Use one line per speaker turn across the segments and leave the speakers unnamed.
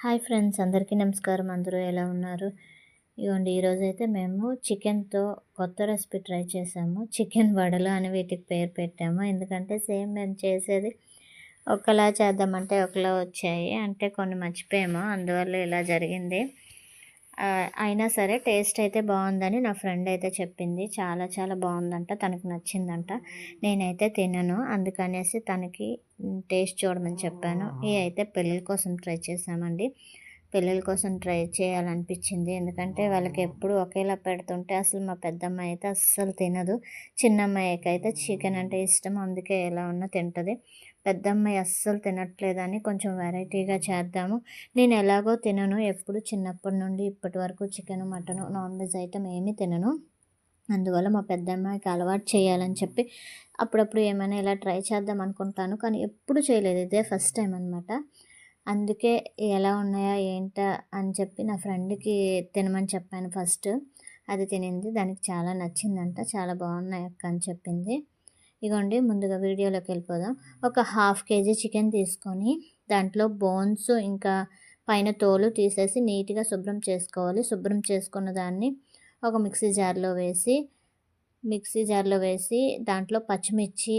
Hi friends, అందరికీ నమస్కారం. అందరూ ఎలా ఉన్నారు? ఇగోండి, ఈరోజైతే మేము చికెన్‌తో కొత్త రెసిపీ ట్రై చేసాము. చికెన్ వడలు అని వీటికి పేరు పెట్టాము. ఎందుకంటే సేమ్ మేము చేసేది ఒకలా చేద్దామంటే ఒకలా వచ్చాయి. అంటే కొన్ని మర్చిపోయాము, అందువల్ల ఇలా జరిగింది. అయినా సరే టేస్ట్ అయితే బాగుందని నా ఫ్రెండ్ అయితే చెప్పింది. చాలా చాలా బాగుందంట, తనకు నచ్చిందంట. నేనైతే తినను, అందుకనేసి తనకి టేస్ట్ చూడమని చెప్పాను. ఇవి అయితే పిల్లల కోసం ట్రై చేసామండి. పిల్లల కోసం ట్రై చేయాలనిపించింది, ఎందుకంటే వాళ్ళకి ఎప్పుడు ఒకేలా పెడుతుంటే అసలు మా పెద్దమ్మాయి అయితే అస్సలు తినదు. చిన్నమ్మాయికి అయితే చికెన్ అంటే ఇష్టం, అందుకే ఎలా ఉన్నా తింటుంది. పెద్దమ్మాయి అస్సలు తినట్లేదని కొంచెం వెరైటీగా చేద్దాము. నేను ఎలాగో తినను, ఎప్పుడు చిన్నప్పటి నుండి ఇప్పటి వరకు chicken, mutton, non veg item ఏమీ తినను. అందువల్ల మా పెద్దమ్మాయికి అలవాటు చేయాలని చెప్పి అప్పుడప్పుడు ఏమైనా ఇలా ట్రై చేద్దాం అనుకుంటాను, కానీ ఎప్పుడు చేయలేదు. ఇదే ఫస్ట్ టైం అనమాట. అందుకే ఎలా ఉన్నాయా ఏంటా అని చెప్పి నా ఫ్రెండ్కి తినమని చెప్పాను ఫస్ట్. అది తినింది, దానికి చాలా నచ్చిందంట. చాలా బాగున్నాయి అక్క అని చెప్పింది. ఇగోండి, ముందుగా వీడియోలోకి వెళ్ళిపోదాం. ఒక హాఫ్ కేజీ చికెన్ తీసుకొని దాంట్లో బోన్స్ ఇంకా పైన తోలు తీసేసి నీట్గా శుభ్రం చేసుకోవాలి. శుభ్రం చేసుకున్న దాన్ని ఒక మిక్సీ జార్లో వేసి దాంట్లో పచ్చిమిర్చి,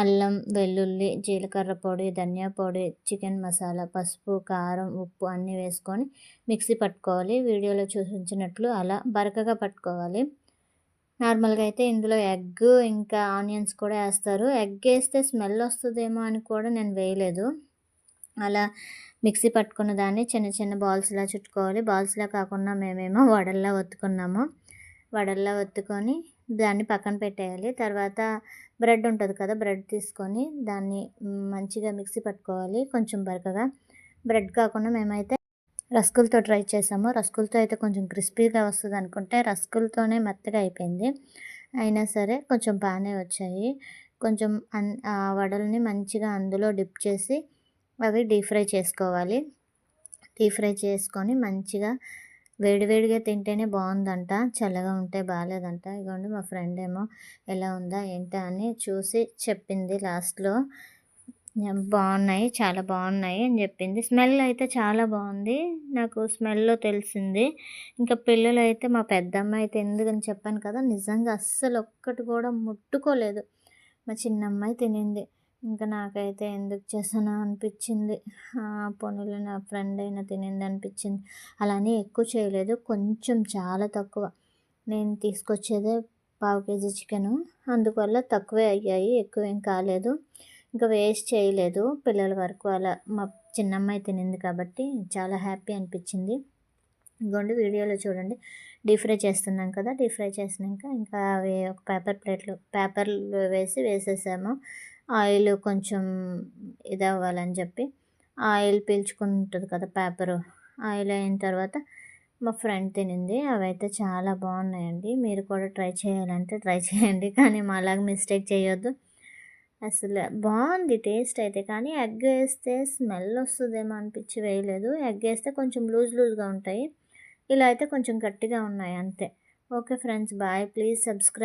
అల్లం, వెల్లుల్లి, జీలకర్ర పొడి, ధనియా పొడి, చికెన్ మసాలా, పసుపు, కారం, ఉప్పు అన్నీ వేసుకొని మిక్సీ పట్టుకోవాలి. వీడియోలో చూపించినట్లు అలా బరకగా పట్టుకోవాలి. నార్మల్గా అయితే ఇందులో ఎగ్ ఇంకా ఆనియన్స్ కూడా వేస్తారు. ఎగ్ వేస్తే స్మెల్ వస్తుందేమో అని కూడా నేను వేయలేదు. అలా మిక్సీ పట్టుకున్న దాన్ని చిన్న చిన్న బాల్స్లా చుట్టుకోవాలి. బాల్స్లా కాకుండా మేమేమో వడల్లా ఒత్తుకున్నాము. వడల్లా ఒత్తుకొని దాన్ని పక్కన పెట్టేయాలి. తర్వాత బ్రెడ్ ఉంటుంది కదా, బ్రెడ్ తీసుకొని దాన్ని మంచిగా మిక్సీ పట్టుకోవాలి కొంచెం బరకగా. బ్రెడ్ కాకుండా మేమైతే రస్కులతో ట్రై చేసాము. రస్కులతో అయితే కొంచెం క్రిస్పీగా వస్తుంది అనుకుంటే రస్కులతోనే మెత్తగా అయిపోయింది. అయినా సరే కొంచెం బాగానే వచ్చాయి. కొంచెం ఆ వడల్ని మంచిగా అందులో డిప్ చేసి అవి డీప్ ఫ్రై చేసుకోవాలి. డీప్ ఫ్రై చేసుకొని మంచిగా వేడివేడిగా తింటేనే బాగుందంట, చల్లగా ఉంటే బాగాలేదంట. ఇదిగోండి, మా ఫ్రెండ్ ఏమో ఎలా ఉందా ఏంటా అని చూసి చెప్పింది లాస్ట్లో. బాగున్నాయి, చాలా బాగున్నాయి అని చెప్పింది. స్మెల్ అయితే చాలా బాగుంది, నాకు స్మెల్లో తెలిసింది. ఇంకా పిల్లలు అయితే మా పెద్దమ్మాయి అయితే ఎందుకని చెప్పాను కదా, నిజంగా అస్సలు ఒక్కటి కూడా ముట్టుకోలేదు. మా చిన్నమ్మాయి తినింది. ఇంకా నాకైతే ఎందుకు చేసానో అనిపించింది. పోనీలో నా ఫ్రెండ్ అయినా తినింది అనిపించింది. అలానే ఎక్కువ చేయలేదు, కొంచెం చాలా తక్కువ. నేను తీసుకొచ్చేదే పావు కేజీ చికెను, అందువల్ల తక్కువే అయ్యాయి, ఎక్కువ ఏం కాలేదు. ఇంకా వేస్ట్ చేయలేదు, పిల్లల వరకు అలా మా చిన్నమ్మాయి తినింది కాబట్టి చాలా హ్యాపీ అనిపించింది. ఇంకోండి, వీడియోలో చూడండి, డీప్ ఫ్రై చేస్తున్నాం కదా. డీప్ ఫ్రై చేసినాక ఇంకా అవి ఒక పేపర్లు వేసేసాము. ఆయిల్ కొంచెం ఇది అవ్వాలని చెప్పి ఆయిల్ పీల్చుకుంటుంది కదా పేపరు. ఆయిల్ అయిన తర్వాత మా ఫ్రెండ్ తినింది. అవైతే చాలా బాగున్నాయండి. మీరు కూడా ట్రై చేయాలంటే ట్రై చేయండి, కానీ మాలాగా మిస్టేక్ చేయొద్దు. అసలు బాగుంది టేస్ట్ అయితే, కానీ ఎగ్ వేస్తే స్మెల్ వస్తుందేమో అనిపించి వేయలేదు. ఎగ్ వేస్తే కొంచెం లూజ్గా ఉంటాయి, ఇలా అయితే కొంచెం గట్టిగా ఉన్నాయి అంతే. Okay friends, bye. Please subscribe.